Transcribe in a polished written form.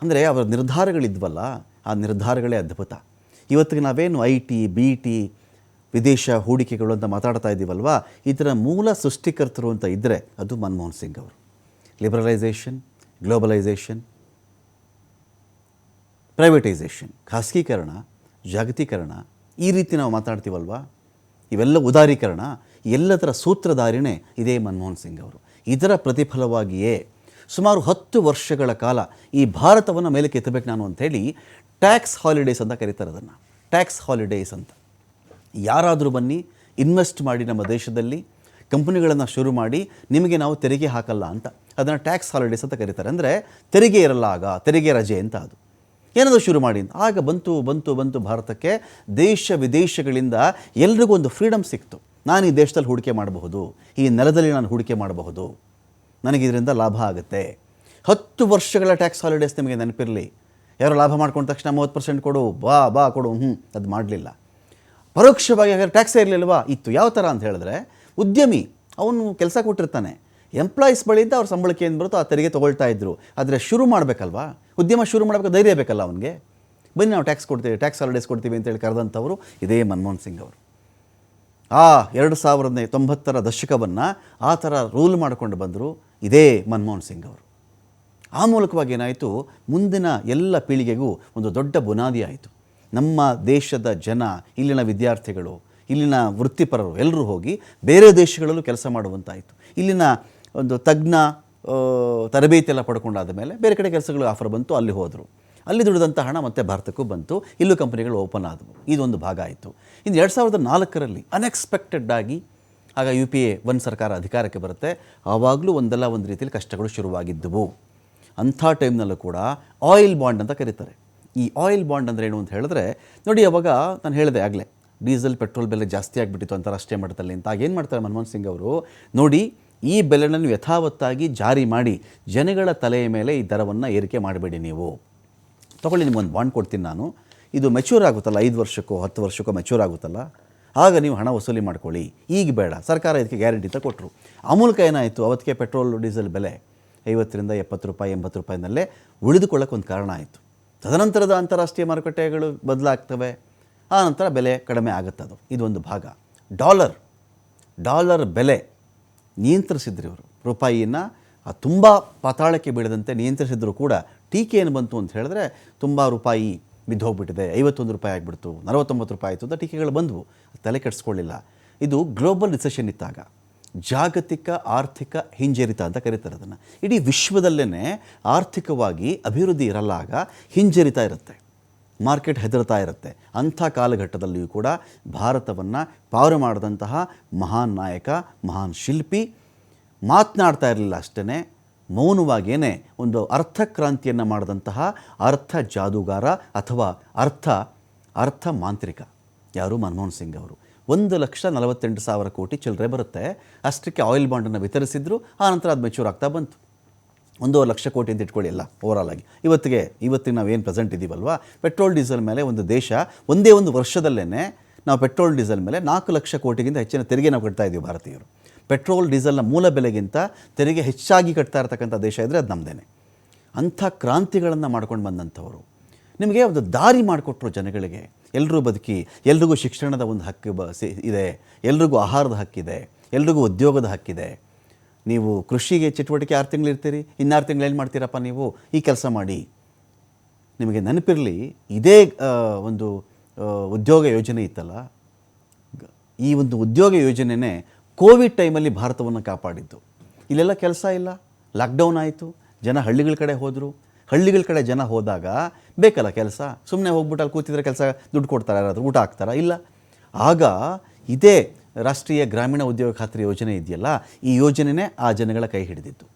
ಅಂದರೆ ಅವರ ನಿರ್ಧಾರಗಳಿದ್ವಲ್ಲ, ಆ ನಿರ್ಧಾರಗಳೇ ಅದ್ಭುತ. ಇವತ್ತಿಗೆ ನಾವೇನು IT, BT, ವಿದೇಶ ಹೂಡಿಕೆಗಳು ಅಂತ ಮಾತಾಡ್ತಾ ಇದ್ದೀವಲ್ವ, ಇದರ ಮೂಲ ಸೃಷ್ಟಿಕರ್ತರು ಅಂತ ಇದ್ದರೆ ಅದು ಮನಮೋಹನ್ ಸಿಂಗ್ ಅವರು. ಲಿಬರಲೈಸೇಷನ್, ಗ್ಲೋಬಲೈಸೇಷನ್, ಪ್ರೈವೇಟೈಸೇಷನ್, ಖಾಸಗೀಕರಣ, ಜಾಗತೀಕರಣ, ಈ ರೀತಿ ನಾವು ಮಾತಾಡ್ತೀವಲ್ವ, ಇವೆಲ್ಲ ಉದಾರೀಕರಣ, ಎಲ್ಲದರ ಸೂತ್ರಧಾರಿನೇ ಇದೇ ಮನಮೋಹನ್ ಸಿಂಗ್ ಅವರು. ಇದರ ಪ್ರತಿಫಲವಾಗಿಯೇ ಸುಮಾರು 10 ವರ್ಷಗಳ ಕಾಲ ಈ ಭಾರತವನ್ನು ಮೇಲಕ್ಕೆ ಎತ್ತಬೇಕು ನಾನು ಅಂಥೇಳಿ ಟ್ಯಾಕ್ಸ್ ಹಾಲಿಡೇಸ್ ಅಂತ ಕರೀತಾರೆ. ಅದನ್ನು ಟ್ಯಾಕ್ಸ್ ಹಾಲಿಡೇಸ್ ಅಂತ. ಯಾರಾದರೂ ಬನ್ನಿ ಇನ್ವೆಸ್ಟ್ ಮಾಡಿ ನಮ್ಮ ದೇಶದಲ್ಲಿ, ಕಂಪನಿಗಳನ್ನು ಶುರು ಮಾಡಿ, ನಿಮಗೆ ನಾವು ತೆರಿಗೆ ಹಾಕಲ್ಲ ಅಂತ, ಅದನ್ನು ಟ್ಯಾಕ್ಸ್ ಹಾಲಿಡೇಸ್ ಅಂತ ಕರೀತಾರೆ. ಅಂದರೆ ತೆರಿಗೆ ಇರಲ್ಲ, ಆಗ ತೆರಿಗೆ ರಜೆ ಅಂತ. ಅದು ಏನಾದರೂ ಶುರು ಮಾಡಿ ಅಂತ. ಆಗ ಬಂತು ಭಾರತಕ್ಕೆ ದೇಶ ವಿದೇಶಗಳಿಂದ ಎಲ್ರಿಗೂ ಒಂದು ಫ್ರೀಡಮ್ ಸಿಕ್ತು. ನಾನು ಈ ದೇಶದಲ್ಲಿ ಹೂಡಿಕೆ ಮಾಡಬಹುದು, ಈ ನೆಲದಲ್ಲಿ ನಾನು ಹೂಡಿಕೆ ಮಾಡಬಹುದು, ನನಗೆ ಇದರಿಂದ ಲಾಭ ಆಗುತ್ತೆ. 10 ವರ್ಷಗಳ ಟ್ಯಾಕ್ಸ್ ಹಾಲಿಡೇಸ್ ನಿಮಗೆ ನೆನಪಿರಲಿ. ಯಾರೋ ಲಾಭ ಮಾಡ್ಕೊಂಡ ತಕ್ಷಣ 30% ಕೊಡು, ಬಾ ಕೊಡು, ಅದು ಮಾಡಲಿಲ್ಲ. ಪರೋಕ್ಷವಾಗಿ ಹಾಗಾದ್ರೆ ಟ್ಯಾಕ್ಸೇ ಇರಲಿಲ್ವಾ? ಇತ್ತು. ಯಾವ ಥರ ಅಂತ ಹೇಳಿದ್ರೆ, ಉದ್ಯಮಿ ಅವನು ಕೆಲಸ ಕೊಟ್ಟಿರ್ತಾನೆ, ಎಂಪ್ಲಾಯೀಸ್ ಬಳಿಯಿಂದ ಅವ್ರ ಸಂಬಳಕ್ಕೆ ಏನು ಬರುತ್ತೋ ಆ ತೆರಿಗೆ ತೊಗೊಳ್ತಾ ಇದ್ರು. ಆದರೆ ಶುರು ಮಾಡಬೇಕಲ್ವಾ, ಉದ್ಯಮ ಶುರು ಮಾಡಬೇಕು, ಧೈರ್ಯ ಬೇಕಲ್ಲ ಅವನಿಗೆ. ಬನ್ನಿ ನಾವು ಟ್ಯಾಕ್ಸ್ ಕೊಡ್ತೀವಿ, ಟ್ಯಾಕ್ಸ್ ಹಾಲಿಡೇಸ್ ಕೊಡ್ತೀವಿ ಅಂತೇಳಿ ಕರೆದಂಥವರು ಇದೇ ಮನಮೋಹನ್ ಸಿಂಗ್ ಅವರು. ಆ 1990ರ ದಶಕವನ್ನು ಆ ಥರ ರೂಲ್ ಮಾಡಿಕೊಂಡು ಬಂದರು ಇದೇ ಮನಮೋಹನ್ ಸಿಂಗ್ ಅವರು. ಆ ಮೂಲಕವಾಗಿ ಏನಾಯಿತು, ಮುಂದಿನ ಎಲ್ಲ ಪೀಳಿಗೆಗೂ ಒಂದು ದೊಡ್ಡ ಬುನಾದಿ ಆಯಿತು. ನಮ್ಮ ದೇಶದ ಜನ, ಇಲ್ಲಿನ ವಿದ್ಯಾರ್ಥಿಗಳು, ಇಲ್ಲಿನ ವೃತ್ತಿಪರರು ಎಲ್ಲರೂ ಹೋಗಿ ಬೇರೆ ದೇಶಗಳಲ್ಲೂ ಕೆಲಸ ಮಾಡುವಂತಾಯಿತು. ಇಲ್ಲಿನ ಒಂದು ತಜ್ಞ ತರಬೇತಿ ಎಲ್ಲ ಪಡ್ಕೊಂಡಾದ ಮೇಲೆ ಬೇರೆ ಕಡೆ ಕೆಲಸಗಳು ಆಫರ್ ಬಂತು, ಅಲ್ಲಿ ಹೋದರು. ಅಲ್ಲಿ ದುಡಿದಂಥ ಹಣ ಮತ್ತೆ ಭಾರತಕ್ಕೂ ಬಂತು, ಇಲ್ಲೂ ಕಂಪನಿಗಳು ಓಪನ್ ಆದವು. ಇದೊಂದು ಭಾಗ ಆಯಿತು. ಇನ್ನು 2004ರಲ್ಲಿ ಅನ್ಎಕ್ಸ್ಪೆಕ್ಟೆಡ್ ಆಗಿ, ಆಗ UPA 1 ಸರ್ಕಾರ ಅಧಿಕಾರಕ್ಕೆ ಬರುತ್ತೆ. ಆವಾಗಲೂ ಒಂದಲ್ಲ ಒಂದು ರೀತಿಯಲ್ಲಿ ಕಷ್ಟಗಳು ಶುರುವಾಗಿದ್ದವು. ಅಂಥ ಟೈಮ್ನಲ್ಲೂ ಕೂಡ ಆಯಿಲ್ ಬಾಂಡ್ ಅಂತ ಕರೀತಾರೆ. ಈ ಆಯಿಲ್ ಬಾಂಡ್ ಅಂದರೆ ಏನು ಅಂತ ಹೇಳಿದ್ರೆ, ನೋಡಿ, ಅವಾಗ ನಾನು ಹೇಳಿದೆ ಆಗಲೇ, ಡೀಸೆಲ್ ಪೆಟ್ರೋಲ್ ಬೆಲೆ ಜಾಸ್ತಿ ಆಗಿಬಿಟ್ಟಿತ್ತು ಅಂತಾರಾಷ್ಟ್ರೀಯ ಮಟ್ಟದಲ್ಲಿ ಅಂತ. ಆಗೇನು ಮಾಡ್ತಾರೆ ಮನಮೋಹನ್ ಸಿಂಗ್ ಅವರು, ನೋಡಿ ಈ ಬೆಲೆಯನ್ನು ಯಥಾವತ್ತಾಗಿ ಜಾರಿ ಮಾಡಿ ಜನಗಳ ತಲೆಯ ಮೇಲೆ ಈ ದರವನ್ನು ಏರಿಕೆ ಮಾಡಬೇಡಿ, ನೀವು ತೊಗೊಳ್ಳಿ, ನಿಮ್ಗೊಂದು ಬಾಂಡ್ ಕೊಡ್ತೀನಿ ನಾನು, ಇದು ಮೆಚ್ಯೂರ್ ಆಗುತ್ತಲ್ಲ, 5 ವರ್ಷಕ್ಕೋ 10 ವರ್ಷಕ್ಕೋ ಮೆಚ್ಯೂರ್ ಆಗುತ್ತಲ್ಲ, ಆಗ ನೀವು ಹಣ ವಸೂಲಿ ಮಾಡ್ಕೊಳ್ಳಿ, ಈಗ ಬೇಡ. ಸರ್ಕಾರ ಇದಕ್ಕೆ ಗ್ಯಾರಂಟಿ ಅಂತ ಕೊಟ್ಟರು. ಆ ಮೂಲಕ ಏನಾಯಿತು, ಅವತ್ತಿಗೆ ಪೆಟ್ರೋಲ್ ಡೀಸೆಲ್ ಬೆಲೆ 50ರಿಂದ 70 ರೂಪಾಯಿ 80 ರೂಪಾಯಿನಲ್ಲೇ ಉಳಿದುಕೊಳ್ಳೋಕೆ ಒಂದು ಕಾರಣ ಆಯಿತು. ತದನಂತರದ ಅಂತಾರಾಷ್ಟ್ರೀಯ ಮಾರುಕಟ್ಟೆಗಳು ಬದಲಾಗ್ತವೆ, ಆ ನಂತರ ಬೆಲೆ ಕಡಿಮೆ ಆಗುತ್ತದು. ಇದೊಂದು ಭಾಗ. ಡಾಲರ್ ಬೆಲೆ ನಿಯಂತ್ರಿಸಿದ್ರು ಇವರು. ರೂಪಾಯಿಯನ್ನು ತುಂಬ ಪಾತಾಳಕ್ಕೆ ಬೀಳದಂತೆ ನಿಯಂತ್ರಿಸಿದ್ರು ಕೂಡ ಟೀಕೆ ಏನು ಬಂತು ಅಂತ ಹೇಳಿದ್ರೆ, ತುಂಬ ರೂಪಾಯಿ ಬಿದ್ದು ಹೋಗ್ಬಿಟ್ಟಿದೆ, 51 ರೂಪಾಯಿ ಆಗಿಬಿಡ್ತು, 49 ರೂಪಾಯಿ ಆಯಿತು ಅಂತ ಟೀಕೆಗಳು ಬಂದವು. ತಲೆ ಕೆಡಿಸ್ಕೊಳ್ಳಿಲ್ಲ. ಇದು ಗ್ಲೋಬಲ್ ರಿಸೆಷನ್ ಇದ್ದಾಗ, ಜಾಗತಿಕ ಆರ್ಥಿಕ ಹಿಂಜರಿತ ಅಂತ ಕರೀತಾರೆ ಅದನ್ನು. ಇಡೀ ವಿಶ್ವದಲ್ಲೇ ಆರ್ಥಿಕವಾಗಿ ಅಭಿವೃದ್ಧಿ ಇರಲ್ಲ, ಆಗ ಹಿಂಜರಿತ ಇರುತ್ತೆ, ಮಾರ್ಕೆಟ್ ಹೆದರ್ತಾ ಇರುತ್ತೆ. ಅಂಥ ಕಾಲಘಟ್ಟದಲ್ಲಿಯೂ ಕೂಡ ಭಾರತವನ್ನು ಪಾರು ಮಾಡಿದಂತಹ ಮಹಾನ್ ನಾಯಕ, ಮಹಾನ್ ಶಿಲ್ಪಿ ಮಾತನಾಡ್ತಾ ಇರಲಿಲ್ಲ, ಅಷ್ಟೇ ಮೌನವಾಗೇನೆ ಒಂದು ಅರ್ಥಕ್ರಾಂತಿಯನ್ನು ಮಾಡಿದಂತಹ ಅರ್ಥ ಜಾದೂಗಾರ ಅಥವಾ ಅರ್ಥ ಮಾಂತ್ರಿಕ ಯಾರು, ಮನಮೋಹನ್ ಸಿಂಗ್ ಅವರು. 1,48,000 ಕೋಟಿ ಚಿಲ್ಲರೆ ಬರುತ್ತೆ. ಅಷ್ಟಕ್ಕೆ ಆಯಿಲ್ ಬಾಂಡನ್ನು ವಿತರಿಸಿದ್ರು. ಆನಂತರ ಅದು ಮೆಚ್ಯೂರ್ ಆಗ್ತಾ ಬಂತು. 1,00,000 ಲಕ್ಷ ಕೋಟಿ ಅಂತ ಇಟ್ಕೊಳ್ಳಿ ಎಲ್ಲ ಓವರಾಲ್ ಆಗಿ. ಇವತ್ತಿಗೆ ನಾವೇನು ಪ್ರೆಸೆಂಟ್ ಇದ್ದೀವಲ್ವ, ಪೆಟ್ರೋಲ್ ಡೀಸೆಲ್ ಮೇಲೆ ಒಂದು ದೇಶ ಒಂದೇ ಒಂದು ವರ್ಷದಲ್ಲೇ ನಾವು ಪೆಟ್ರೋಲ್ ಡೀಸೆಲ್ ಮೇಲೆ 4 ಲಕ್ಷ ಕೋಟಿಗಿಂತ ಹೆಚ್ಚಿನ ತೆರಿಗೆ ನಾವು ಕಟ್ತಾ ಇದ್ದೀವಿ ಭಾರತೀಯರು. ಪೆಟ್ರೋಲ್ ಡೀಸೆಲ್ನ ಮೂಲ ಬೆಲೆಗಿಂತ ತೆರಿಗೆ ಹೆಚ್ಚಾಗಿ ಕಟ್ತಾ ಇರ್ತಕ್ಕಂಥ ದೇಶ ಇದ್ದರೆ ಅದು ನಮ್ಮದೇನೆ. ಅಂಥ ಕ್ರಾಂತಿಗಳನ್ನು ಮಾಡ್ಕೊಂಡು ಬಂದಂಥವರು ನಿಮಗೆ ಒಂದು ದಾರಿ ಮಾಡಿಕೊಟ್ರು ಜನಗಳಿಗೆ. ಎಲ್ಲರೂ ಬದುಕಿ, ಎಲ್ರಿಗೂ ಶಿಕ್ಷಣದ ಒಂದು ಹಕ್ಕು ಇದೆ, ಎಲ್ರಿಗೂ ಆಹಾರದ ಹಕ್ಕಿದೆ, ಎಲ್ರಿಗೂ ಉದ್ಯೋಗದ ಹಕ್ಕಿದೆ. ನೀವು ಕೃಷಿಗೆ ಚಟುವಟಿಕೆ 6 ತಿಂಗಳು ಇರ್ತೀರಿ, ಇನ್ನು 6 ತಿಂಗಳು ಏನು ಮಾಡ್ತೀರಪ್ಪ ನೀವು, ಈ ಕೆಲಸ ಮಾಡಿ. ನಿಮಗೆ ನೆನಪಿರಲಿ, ಇದೇ ಒಂದು ಉದ್ಯೋಗ ಯೋಜನೆ ಇತ್ತಲ್ಲ, ಈ ಒಂದು ಉದ್ಯೋಗ ಯೋಜನೆಯೇ ಕೋವಿಡ್ ಟೈಮಲ್ಲಿ ಭಾರತವನ್ನು ಕಾಪಾಡಿದ್ದು. ಇಲ್ಲೆಲ್ಲ ಕೆಲಸ ಇಲ್ಲ, ಲಾಕ್ಡೌನ್ ಆಯಿತು, ಜನ ಹಳ್ಳಿಗಳ ಕಡೆ ಹೋದರು. ಹಳ್ಳಿಗಳ ಕಡೆ ಜನ ಹೋದಾಗ ಬೇಕಲ್ಲ ಕೆಲಸ, ಸುಮ್ಮನೆ ಹೋಗ್ಬಿಟ್ಟು ಅಲ್ಲಿ ಕೂತಿದ್ರೆ ಕೆಲಸ ದುಡ್ಡು ಕೊಡ್ತಾರೆ, ಯಾರಾದರೂ ಊಟ ಹಾಕ್ತಾರಾ? ಇಲ್ಲ. ಆಗ ಇದೇ ರಾಷ್ಟ್ರೀಯ ಗ್ರಾಮೀಣ ಉದ್ಯೋಗ ಖಾತ್ರಿ ಯೋಜನೆ ಇದೆಯಲ್ಲ, ಈ ಯೋಜನೆಯೇ ಆ ಜನಗಳ ಕೈ ಹಿಡಿದಿತ್ತು.